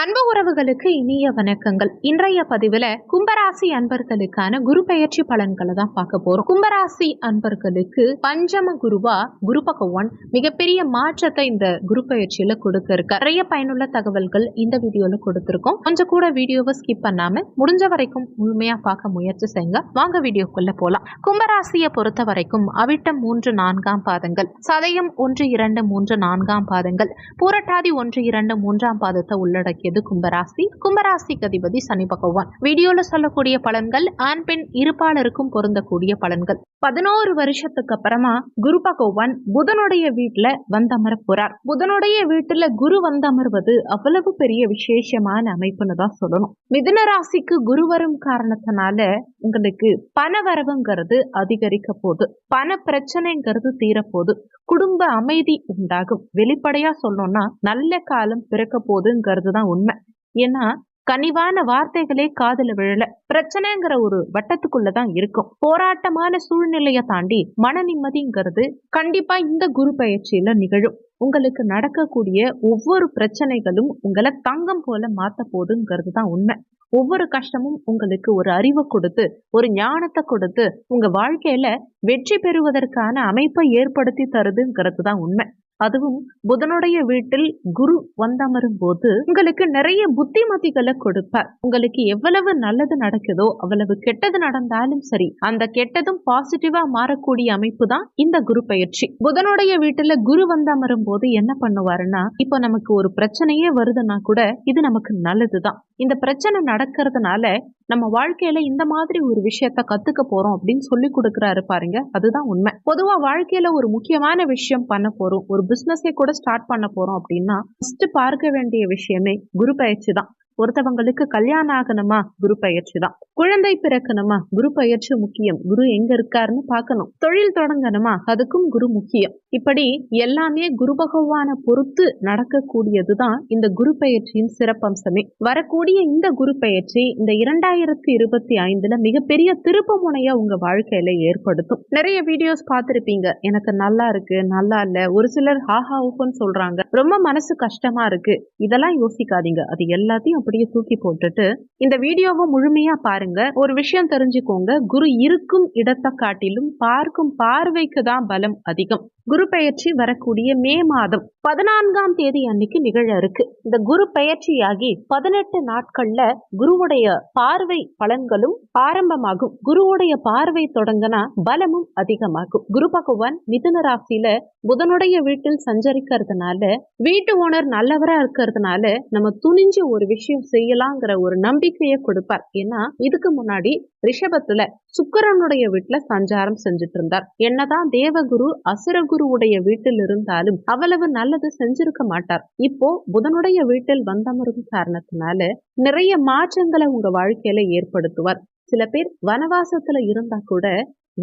அன்பு உறவுகளுக்கு இனிய வணக்கங்கள். இன்றைய பதிவுல கும்பராசி அன்பர்களுக்கான குரு பெயர்ச்சி பலன்களை தான் பார்க்க போறோம். கும்பராசி அன்பர்களுக்கு பஞ்சம குருவா குரு பகவான் மிகப்பெரிய மாற்றத்தை இந்த குரு பெயர்ச்சியில கொடுக்க இருக்கு. நிறைய பயனுள்ள தகவல்கள் இந்த வீடியோல கொடுத்திருக்கோம். கொஞ்சம் கூட வீடியோவை ஸ்கிப் பண்ணாம முடிஞ்ச வரைக்கும் முழுமையா பார்க்க முயற்சி செய்யுங்க. வாங்க வீடியோக்குள்ள போலாம். கும்பராசியை பொறுத்த வரைக்கும் அவிட்டம் 3, 4 பாதங்கள், சதயம் 1, 2, 3, 4 பாதங்கள், பூரட்டாதி 1, 2, 3 பாதத்தை உள்ளடக்கி கும்பராசி. கும்பராசிக்கு அதிபதி சனி பகவான். வீடியோல சொல்லக்கூடிய பலன்கள் ஆண் பெண் இருப்பாளருக்கும் பொருந்தக்கூடிய பலன்கள். 11 வருஷத்துக்கு அப்புறமா குரு பகவான் புதனுடைய வீட்டுல வந்தமர போறார். புதனுடைய வீட்டுல குரு வந்தமர்வது அவ்வளவு பெரிய விசேஷமான அமைப்புன்னு தான் சொல்லணும். மிதுன ராசிக்கு குரு வரும் காரணத்தினால உங்களுக்கு பண வரவுங்கிறது அதிகரிக்க போகுது. பண பிரச்சனைங்கிறது தீரப்போகுது. குடும்ப அமைதி உண்டாகும். வெளிப்படையா சொல்லணும்னா நல்ல காலம் பிறக்க போகுதுங்கிறது தான் உண்மை. ஏன்னா கனிவான வார்த்தைகளே காதுல விழல. பிரச்சனைங்கிற ஒரு வட்டத்துக்குள்ளதான் இருக்கும். போராட்டமான சூழ்நிலையை தாண்டி மன நிம்மதிங்கிறது கண்டிப்பா இந்த குரு பயிற்சியில நிகழும். உங்களுக்கு நடக்கக்கூடிய ஒவ்வொரு பிரச்சனைகளும் உங்களை தங்கம் போல மாத்த போகுதுங்கிறது தான் உண்மை. ஒவ்வொரு கஷ்டமும் உங்களுக்கு ஒரு அறிவை கொடுத்து, ஒரு ஞானத்தை கொடுத்து, உங்க வாழ்க்கையில வெற்றி பெறுவதற்கான அமைப்பை ஏற்படுத்தி தருதுங்கிறது தான் உண்மை. அதுவும் புதனுடைய வீட்டில் குரு வந்தமரும் போது உங்களுக்கு நிறைய புத்திமதிகளை கொடுப்பார். உங்களுக்கு எவ்வளவு நல்லது நடக்குதோ அவ்வளவு கெட்டது நடந்தாலும் சரி, அந்த கெட்டதும் பாசிட்டிவா மாறக்கூடிய அமைப்பு தான் இந்த குரு பயிற்சி. புதனுடைய வீட்டுல குரு வந்தமரும் போது என்ன பண்ணுவாருன்னா, இப்ப நமக்கு ஒரு பிரச்சனையே வருதுன்னா கூட இது நமக்கு நல்லதுதான். இந்த பிரச்சனை நடக்கிறதுனால நம்ம வாழ்க்கையில இந்த மாதிரி ஒரு விஷயத்த கத்துக்க போறோம் அப்படின்னு சொல்லி கொடுக்குறாரு பாருங்க. அதுதான் உண்மை. பொதுவா வாழ்க்கையில ஒரு முக்கியமான விஷயம் பண்ண போறோம், ஒரு பிசினஸை கூட ஸ்டார்ட் பண்ண போறோம் அப்படின்னா ஃபர்ஸ்ட் பார்க்க வேண்டிய விஷயமே குரு பயிற்சி தான். ஒருத்தவங்களுக்கு கல்யாணம் ஆகணுமா, குரு பயிற்சி தான். குழந்தை பிறக்கணுமா, குரு பயிற்சி முக்கியம். குரு எங்க இருக்காருன்னு பார்க்கணும். தொழில் தொடங்கணுமா, அதுக்கும் குரு முக்கியம். இப்படி எல்லாமே குரு பகவானை பொறுத்து நடக்கக்கூடியதுதான் இந்த குரு பயிற்சியின் சிறப்பம்சமே. வரக்கூடிய இந்த குரு பயிற்சி இந்த 2025 மிகப்பெரிய திருப்பு முனையா உங்க வாழ்க்கையில ஏற்படுத்தும். நிறைய வீடியோஸ் பார்த்திருப்பீங்க. எனக்கு நல்லா இருக்கு, நல்லா இல்ல, ஒரு சிலர் ஹாஹா ஊன்னு சொல்றாங்க, ரொம்ப மனசு கஷ்டமா இருக்கு. இதெல்லாம் யோசிக்காதீங்க. அது எல்லாத்தையும் அப்படியே தூக்கி போட்டுட்டு இந்த வீடியோவை முழுமையா பாருங்க. ஒரு விஷயம் தெரிஞ்சுக்கோங்க, குரு இருக்கும் இடத்தை காட்டிலும் பார்க்கும் பார்வைக்கு தான் பலம் அதிகம். குரு பெயர்ச்சி வரக்கூடிய மே மாதம் 14ஆம் தேதி அன்னைக்கு நிகழ இருக்கு. இந்த குரு பெயர்ச்சியாகி 18 நாட்கள்ல குருவுடைய பார்வை பலன்களும் ஆரம்பமாகும். குருவுடைய பார்வை தொடங்கினா பலமும் அதிகமாகும். குரு பகவான் மிதுன ராசியில புதனுடைய வீட்டில் சஞ்சரிக்கிறதுனால, வீட்டு ஓனர் நல்லவரா இருக்கிறதுனால நம்ம துணிஞ்சு ஒரு விஷயம் செய்யலாங்கிற ஒரு நம்பிக்கையை கொடுப்பார். ஏன்னா இதுக்கு முன்னாடி ரிஷபத்துல சுக்கிரனுடைய வீட்டுல சஞ்சாரம் செஞ்சுட்டு இருந்தார். என்னதான் தேவகுரு அசுரகுருவுடைய வீட்டில் இருந்தாலும் அவ்வளவு நல்லது செஞ்சிருக்க மாட்டார். இப்போ புதனுடைய வீட்டில் வந்தமரும் காரணத்தினால நிறைய மாற்றங்களை உங்க வாழ்க்கையில ஏற்படுத்துவார். சில பேர் வனவாசத்துல இருந்தா கூட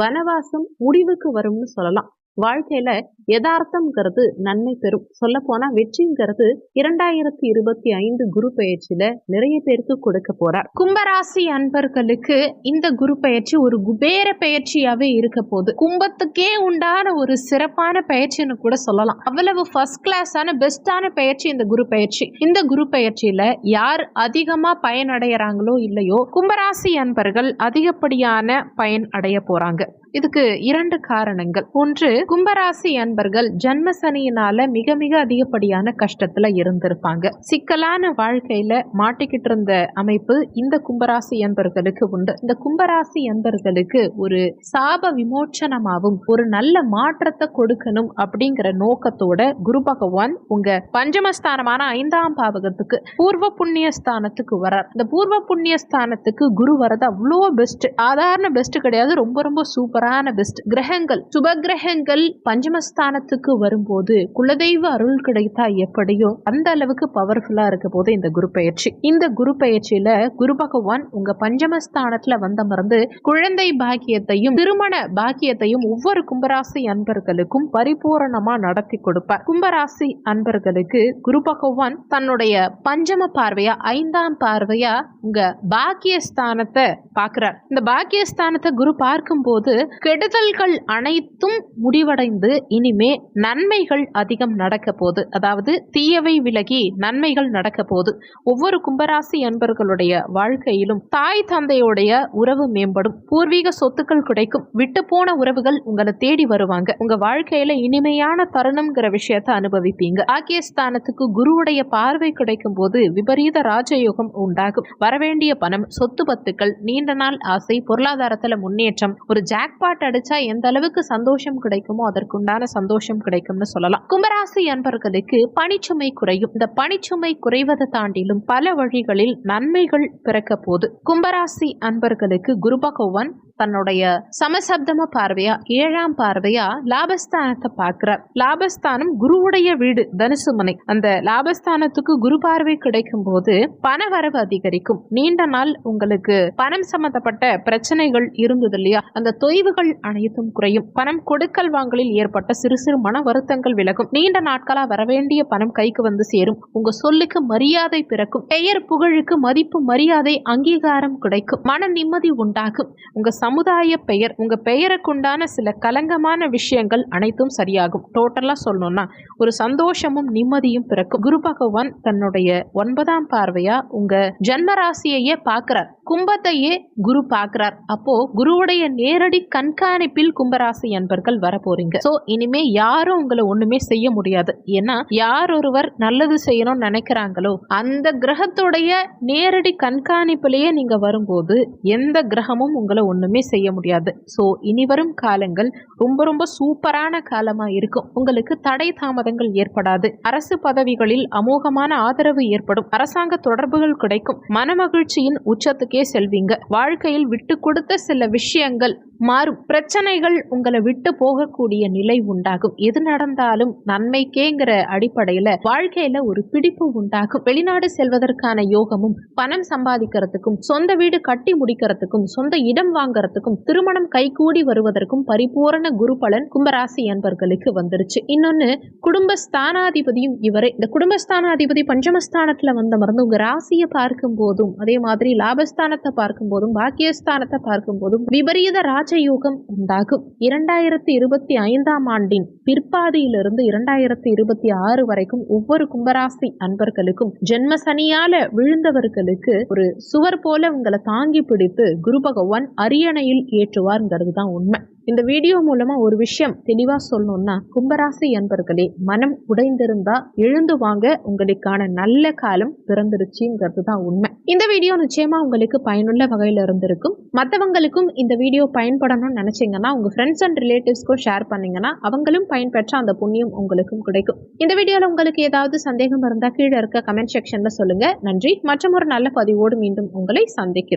வனவாசம் முடிவுக்கு வரும்னு சொல்லலாம். வாழ்க்கையில யதார்த்தம்ங்கிறது நன்மை பெறும். சொல்ல போனா வெற்றிங்கிறது 2025 குரு பயிற்சியில நிறைய பேருக்கு கொடுக்க போறார். கும்பராசி அன்பர்களுக்கு இந்த குரு பயிற்சி ஒரு குபேர பயிற்சியாவே இருக்க போகுது. கும்பத்துக்கே உண்டான ஒரு சிறப்பான பயிற்சின்னு கூட சொல்லலாம். அவ்வளவு ஃபர்ஸ்ட் கிளாஸான பெஸ்டான பயிற்சி இந்த குரு பயிற்சி. இந்த குரு பயிற்சியில யார் அதிகமா பயனடைகிறாங்களோ இல்லையோ, கும்பராசி அன்பர்கள் அதிகப்படியான பயன் அடைய போறாங்க. இதுக்கு 2 காரணங்கள். ஒன்று, கும்பராசி அன்பர்கள் ஜன்ம சனியினால மிக மிக அதிகப்படியான கஷ்டத்துல இருந்திருப்பாங்க. சிக்கலான வாழ்க்கையில மாட்டிக்கிட்டு இருந்த அமைப்பு இந்த கும்பராசி அன்பர்களுக்கு உண்டு. இந்த கும்பராசி அன்பர்களுக்கு ஒரு சாப விமோச்சனமாவும் ஒரு நல்ல மாற்றத்தை கொடுக்கணும் அப்படிங்கிற நோக்கத்தோட குரு பகவான் உங்க பஞ்சமஸ்தானமான 5ஆம் பாவகத்துக்கு பூர்வ புண்ணிய ஸ்தானத்துக்கு வரார். இந்த பூர்வ புண்ணிய ஸ்தானத்துக்கு குரு வரது அவ்வளோ பெஸ்ட். சாதாரண பெஸ்ட் கிடையாது, ரொம்ப ரொம்ப சூப்பரான பெஸ்ட். கிரகங்கள், சுப கிரகங்கள் பஞ்சமஸ்தானத்துக்கு வரும்போது குலதெய்வ அருள் கிடைத்தா எப்படியோ அந்த அளவுக்கு பவர்ஃபுல்லா இருக்க போது இந்த குரு பயிற்சி. இந்த குரு பயிற்சியில குரு பகவான் உங்க பஞ்சமஸ்தானத்துல வந்தமர்ந்து குழந்தை பாக்கியத்தையும் திருமண பாக்கியத்தையும் ஒவ்வொரு கும்பராசி அன்பர்களுக்கும் பரிபூரணமா நடத்தி கொடுப்பார். கும்பராசி அன்பர்களுக்கு குரு பகவான் தன்னுடைய பஞ்சம பார்வையா 5ஆம் பார்வையா உங்க பாக்கியஸ்தானத்தை பார்க்கிறார். இந்த பாக்கியஸ்தானத்தை குரு பார்க்கும் போது கெடுதல்கள் அனைத்தும் முடிவடைந்து இனிமே நன்மைகள் அதிகம் நடக்க போகுது. அதாவது தீயவை விலகி நன்மைகள் நடக்க போகுது. ஒவ்வொரு கும்பராசி அன்பர்களுடைய வாழ்க்கையிலும் தாய் தந்தையுடைய உறவு மேம்படும், பூர்வீக சொத்துக்கள் கிடைக்கும், விட்டு போன உறவுகள் உங்களை தேடி வருவாங்க. உங்க வாழ்க்கையில இனிமையான தருணம்ங்கிற விஷயத்தை அனுபவிப்பீங்க. பாக்கியஸ்தானத்துக்கு குருவுடைய பார்வை கிடைக்கும் போது விபரீத ராஜயோகம் உண்டாகும். வரவேண்டிய பணம், சொத்து பத்துக்கள், நீண்ட நாள் ஆசை, பொருளாதாரத்துல முன்னேற்றம், ஒரு ஜாக்பாட் அடிச்சா எந்த அளவுக்கு சந்தோஷம் கிடைக்குமோ அதற்குண்டான சந்தோஷம் கிடைக்கும்னு சொல்லலாம். கும்பராசி அன்பர்களுக்கு பணிச்சுமை குறையும். இந்த பணிச்சுமை குறைவதை தாண்டிலும் பல வழிகளில் நன்மைகள் பிறக்க போது. கும்பராசி அன்பர்களுக்கு குரு பகவான் தன்னுடைய சமசப்தம பார்வையா 7ஆம் பார்வையா லாபஸ்தானத்தை பார்க்கிறார். லாபஸ்தானம் குருவுடைய வீடு, தனுசு மனை. அந்த லாபஸ்தானத்துக்கு குரு பார்வை கிடைக்கும் போது பண வரவு அதிகரிக்கும். நீண்ட நாள் உங்களுக்கு பணம் சம்பந்தப்பட்ட பிரச்சனைகள் இருந்தது இல்லையா, அந்த தொய்வுகள் அனைத்தும் குறையும். பணம் கொடுக்கல் வாங்கலில் ஏற்பட்ட சிறு சிறு மன வருத்தங்கள் விலகும். நீண்ட நாட்களா வரவேண்டிய பணம் கைக்கு வந்து சேரும். உங்க சொல்லுக்கு மரியாதை பிறக்கும். பெயர் புகழுக்கு மதிப்பு, மரியாதை, அங்கீகாரம் கிடைக்கும். மன நிம்மதி உண்டாகும். உங்க சமுதாய பெயர், உங்க பெயருக்குண்டான சில கலங்கமான விஷயங்கள் அனைத்தும் சரியாகும். டோட்டலா சொல்லணும்னா ஒரு சந்தோஷமும் நிம்மதியும் பிறக்கும். குரு பகவான் தன்னுடைய 9ஆம் பார்வையா உங்க ஜன்ம ராசியையே பார்க்கிறார். கும்பத்தையே குரு பார்க்கிறார். அப்போ குருவுடைய நேரடி கண்காணிப்பில் கும்பராசி அன்பர்கள் வர போறீங்க. சோ இனிமே யாரும் உங்களை ஒண்ணுமே செய்ய முடியாது. ஏன்னா யார் ஒருவர் நல்லது செய்யணும்னு நினைக்கிறாங்களோ அந்த கிரகத்துடைய நேரடி கண்காணிப்பிலேயே நீங்க வரும்போது எந்த கிரகமும் உங்களை ஒண்ணுமே செய்ய முடியாது. சோ இனி வரும் காலங்கள் ரொம்ப ரொம்ப சூப்பரான காலமா இருக்கும். உங்களுக்கு தடை தாமதங்கள் ஏற்படாது. அரசு பதவிகளில் அமோகமான ஆதரவு ஏற்படும். அரசாங்க தொடர்புகள் கிடைக்கும். மனமகிழ்ச்சியின் உச்சத்துக்கே செல்வீங்க. வாழ்க்கையில் விட்டு கொடுத்த சில விஷயங்கள் மாறும். பிரச்சனைகள் உங்களை விட்டு போகக்கூடிய நிலை உண்டாகும். எது நடந்தாலும் நன்மைக்கேங்கிற அடிப்படையில வாழ்க்கையில ஒரு பிடிப்பு உண்டாகும். வெளிநாடு செல்வதற்கான யோகமும், பணம் சம்பாதிக்கிறதுக்கும், சொந்த வீடு கட்டி முடிக்கிறதுக்கும், சொந்த இடம் வாங்கறதுக்கும், திருமணம் கைகூடி வருவதற்கும் பரிபூரண குரு பலன் கும்பராசி அன்பர்களுக்கு வந்துருச்சு. இன்னொன்னு, குடும்பஸ்தானாதிபதியும் இவரே. இந்த குடும்பஸ்தானாதிபதி பஞ்சமஸ்தானத்துல வந்தமர்ந்து உங்க ராசியை பார்க்கும் போதும், அதே மாதிரி லாபஸ்தானத்தை பார்க்கும் போதும், பாக்கியஸ்தானத்தை பார்க்கும் போதும் விபரீத ராஜயோகம் உண்டாகும். 2025ஆம் ஆண்டின் பிற்பாதியிலிருந்து 2026 வரைக்கும் ஒவ்வொரு கும்பராசி அன்பர்களுக்கும் ஜென்ம சனியால விழுந்தவர்களுக்கு ஒரு சுவர் போல உங்களை தாங்கி பிடித்து குரு பகவான் அரியணையில் ஏற்றுவார்ங்கிறது தான் உண்மை. இந்த வீடியோ மூலமா ஒரு விஷயம் தெளிவா சொல்லணும்னா, கும்பராசி அன்பர்களே, மனம் உடைந்திருந்தா எழுந்து வாங்க, உங்களுக்கான நல்ல காலம் பிறந்துருச்சுங்கிறது தான் உண்மை. இந்த வீடியோ நிச்சயமா உங்களுக்கு பயனுள்ள வகையில இருந்திருக்கும். மற்றவங்களுக்கும் இந்த வீடியோ பயன்படணும்னு நினைச்சீங்கன்னா உங்க ஃப்ரெண்ட்ஸ் அண்ட் ரிலேட்டிவ்ஸ்க்கும் ஷேர் பண்ணீங்கன்னா அவங்களும் பயன்பெற்ற அந்த புண்ணியம் உங்களுக்கும் கிடைக்கும். இந்த வீடியோல உங்களுக்கு ஏதாவது சந்தேகம் இருந்தா கீழே இருக்க கமெண்ட் செக்ஷன்ல சொல்லுங்க. நன்றி. மற்றும் ஒரு நல்ல பதிவோடு மீண்டும் உங்களை சந்திக்கிறோம்.